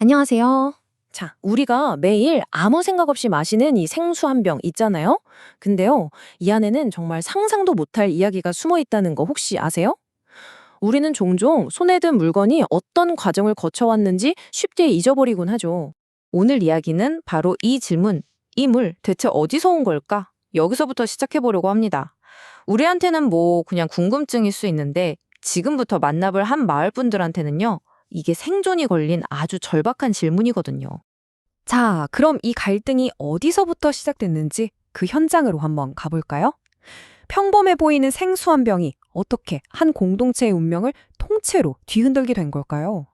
안녕하세요. 자, 우리가 매일 아무 생각 없이 마시는 이 생수 한 병 있잖아요? 근데요, 이 안에는 정말 상상도 못할 이야기가 숨어 있다는 거 혹시 아세요? 우리는 종종 손에 든 물건이 어떤 과정을 거쳐왔는지 쉽게 잊어버리곤 하죠. 오늘 이야기는 바로 이 질문, 이 물 대체 어디서 온 걸까? 여기서부터 시작해보려고 합니다. 우리한테는 뭐 그냥 궁금증일 수 있는데 지금부터 만나볼 한 마을 분들한테는요, 이게 생존이 걸린 아주 절박한 질문이거든요. 자, 그럼 이 갈등이 어디서부터 시작됐는지 그 현장으로 한번 가볼까요? 평범해 보이는 생수 한 병이 어떻게 한 공동체의 운명을 통째로 뒤흔들게 된 걸까요?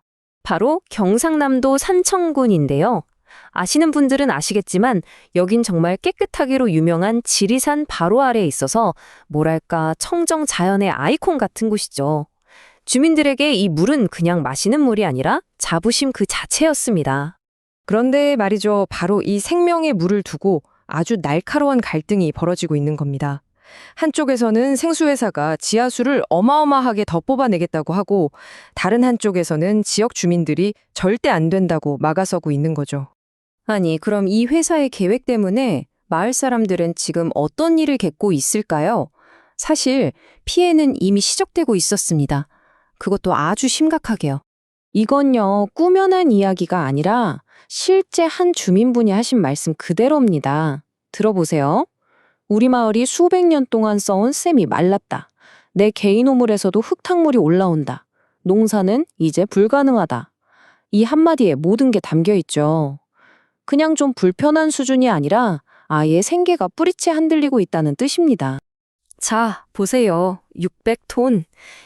바로 경상남도 산청군인데요. 아시는 분들은 아시겠지만 여긴 정말 깨끗하기로 유명한 지리산 바로 아래에 있어서 뭐랄까 청정 자연의 아이콘 같은 곳이죠. 주민들에게 이 물은 그냥 마시는 물이 아니라 자부심 그 자체였습니다. 그런데 말이죠. 바로 이 생명의 물을 두고 아주 날카로운 갈등이 벌어지고 있는 겁니다. 한쪽에서는 생수회사가 지하수를 어마어마하게 더 뽑아내겠다고 하고 다른 한쪽에서는 지역 주민들이 절대 안 된다고 막아서고 있는 거죠. 아니, 그럼 이 회사의 계획 때문에 마을 사람들은 지금 어떤 일을 겪고 있을까요? 사실 피해는 이미 시작되고 있었습니다. 그것도 아주 심각하게요. 이건요, 꾸며낸 이야기가 아니라 실제 한 주민분이 하신 말씀 그대로입니다. 들어보세요. 우리 마을이 수백 년 동안 써온 샘이 말랐다. 내 개인 우물에서도 흙탕물이 올라온다. 농사는 이제 불가능하다. 이 한마디에 모든 게 담겨 있죠. 그냥 좀 불편한 수준이 아니라 아예 생계가 뿌리째 흔들리고 있다는 뜻입니다. 자, 보세요. 600톤.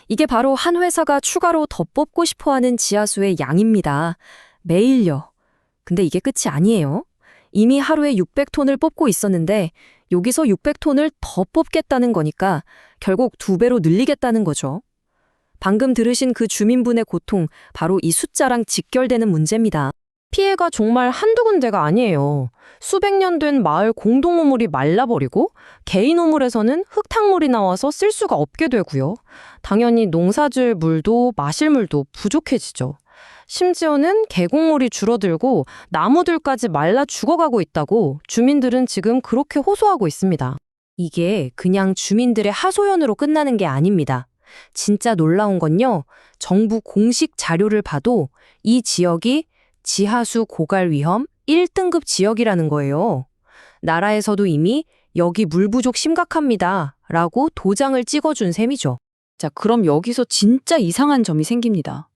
이게 바로 한 회사가 추가로 더 뽑고 싶어 하는 지하수의 양입니다. 매일요. 근데 이게 끝이 아니에요. 이미 하루에 600톤을 뽑고 있었는데 여기서 600톤을 더 뽑겠다는 거니까 결국 2배로 늘리겠다는 거죠. 방금 들으신 그 주민분의 고통, 바로 이 숫자랑 직결되는 문제입니다. 피해가 정말 한두 군데가 아니에요. 수백 년 된 마을 공동 우물이 말라버리고 개인 우물에서는 흙탕물이 나와서 쓸 수가 없게 되고요. 당연히 농사질 물도 마실 물도 부족해지죠. 심지어는 계곡물이 줄어들고 나무들까지 말라 죽어가고 있다고 주민들은 지금 그렇게 호소하고 있습니다. 이게 그냥 주민들의 하소연으로 끝나는 게 아닙니다. 진짜 놀라운 건요, 정부 공식 자료를 봐도 이 지역이 지하수 고갈 위험 1등급 지역이라는 거예요. 나라에서도 이미 여기 물 부족 심각합니다 라고 도장을 찍어준 셈이죠. 자, 그럼 여기서 진짜 이상한 점이 생깁니다.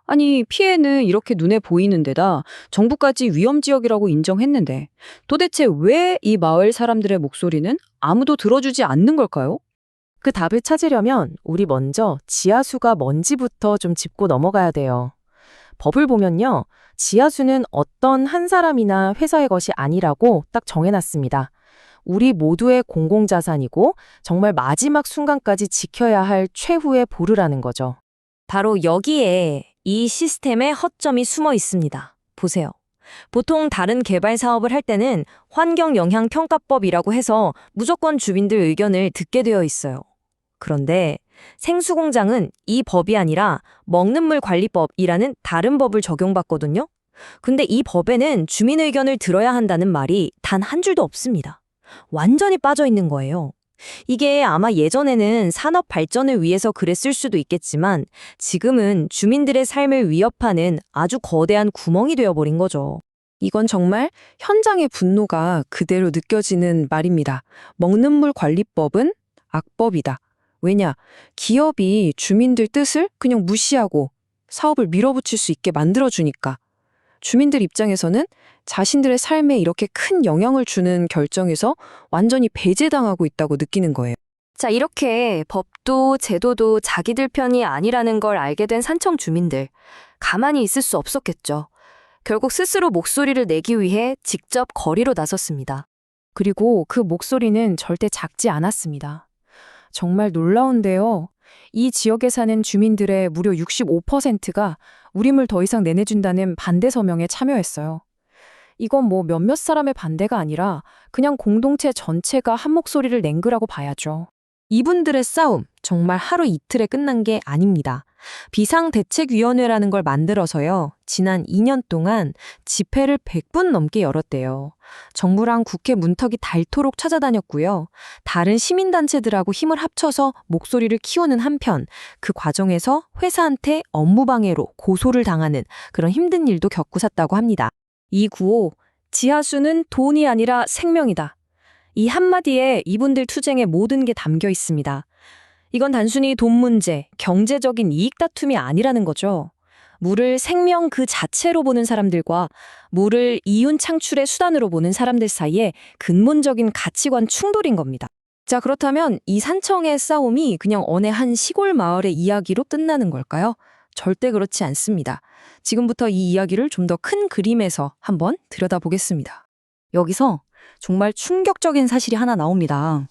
아니, 피해는 이렇게 눈에 보이는 데다 정부까지 위험지역이라고 인정했는데 도대체 왜 이 마을 사람들의 목소리는 아무도 들어주지 않는 걸까요? 그 답을 찾으려면 우리 먼저 지하수가 뭔지부터 좀 짚고 넘어가야 돼요. 법을 보면요, 지하수는 어떤 한 사람이나 회사의 것이 아니라고 딱 정해놨습니다. 우리 모두의 공공자산이고 정말 마지막 순간까지 지켜야 할 최후의 보루라는 거죠. 바로 여기에 이 시스템의 허점이 숨어 있습니다. 보세요. 보통 다른 개발 사업을 할 때는 환경영향평가법이라고 해서 무조건 주민들 의견을 듣게 되어 있어요. 그런데 생수공장은 이 법이 아니라 먹는물관리법이라는 다른 법을 적용받거든요. 근데 이 법에는 주민 의견을 들어야 한다는 말이 단 한 줄도 없습니다. 완전히 빠져 있는 거예요. 이게 아마 예전에는 산업 발전을 위해서 그랬을 수도 있겠지만 지금은 주민들의 삶을 위협하는 아주 거대한 구멍이 되어버린 거죠. 이건 정말 현장의 분노가 그대로 느껴지는 말입니다. 먹는물관리법은 악법이다. 왜냐? 기업이 주민들 뜻을 그냥 무시하고 사업을 밀어붙일 수 있게 만들어주니까. 주민들 입장에서는 자신들의 삶에 이렇게 큰 영향을 주는 결정에서 완전히 배제당하고 있다고 느끼는 거예요. 자, 이렇게 법도 제도도 자기들 편이 아니라는 걸 알게 된 산청 주민들. 가만히 있을 수 없었겠죠. 결국 스스로 목소리를 내기 위해 직접 거리로 나섰습니다. 그리고 그 목소리는 절대 작지 않았습니다. 정말 놀라운데요. 이 지역에 사는 주민들의 무려 65%가 우리 물 더 이상 내내준다는 반대 서명에 참여했어요. 이건 뭐 몇몇 사람의 반대가 아니라 그냥 공동체 전체가 한 목소리를 낸 거라고 봐야죠. 이분들의 싸움 정말 하루 이틀에 끝난 게 아닙니다. 비상대책위원회라는 걸 만들어서요, 지난 2년 동안 집회를 100분 넘게 열었대요. 정부랑 국회 문턱이 닳도록 찾아다녔고요. 다른 시민단체들하고 힘을 합쳐서 목소리를 키우는 한편 그 과정에서 회사한테 업무방해로 고소를 당하는 그런 힘든 일도 겪고 샀다고 합니다. 이 구호, 지하수는 돈이 아니라 생명이다. 이 한마디에 이분들 투쟁의 모든 게 담겨 있습니다. 이건 단순히 돈 문제, 경제적인 이익 다툼이 아니라는 거죠. 물을 생명 그 자체로 보는 사람들과 물을 이윤 창출의 수단으로 보는 사람들 사이에 근본적인 가치관 충돌인 겁니다. 자, 그렇다면 이 산청의 싸움이 그냥 어느 한 시골 마을의 이야기로 끝나는 걸까요? 절대 그렇지 않습니다. 지금부터 이 이야기를 좀 더 큰 그림에서 한번 들여다보겠습니다. 여기서 정말 충격적인 사실이 하나 나옵니다.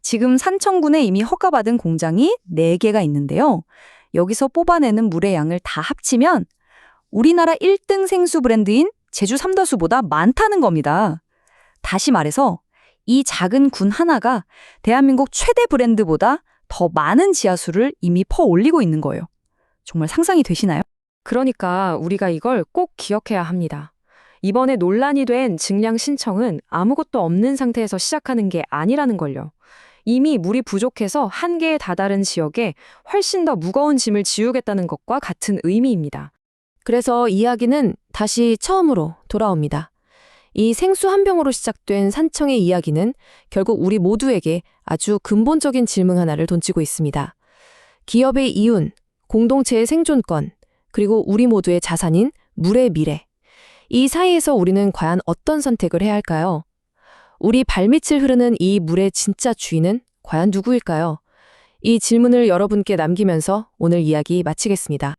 지금 산청군에 이미 허가받은 공장이 4개가 있는데요. 여기서 뽑아내는 물의 양을 다 합치면 우리나라 1등 생수 브랜드인 제주 삼다수보다 많다는 겁니다. 다시 말해서 이 작은 군 하나가 대한민국 최대 브랜드보다 더 많은 지하수를 이미 퍼올리고 있는 거예요. 정말 상상이 되시나요? 그러니까 우리가 이걸 꼭 기억해야 합니다. 이번에 논란이 된 증량 신청은 아무것도 없는 상태에서 시작하는 게 아니라는 걸요. 이미 물이 부족해서 한계에 다다른 지역에 훨씬 더 무거운 짐을 지우겠다는 것과 같은 의미입니다. 그래서 이야기는 다시 처음으로 돌아옵니다. 이 생수 한 병으로 시작된 산청의 이야기는 결국 우리 모두에게 아주 근본적인 질문 하나를 던지고 있습니다. 기업의 이윤, 공동체의 생존권, 그리고 우리 모두의 자산인 물의 미래. 이 사이에서 우리는 과연 어떤 선택을 해야 할까요? 우리 발밑을 흐르는 이 물의 진짜 주인은 과연 누구일까요? 이 질문을 여러분께 남기면서 오늘 이야기 마치겠습니다.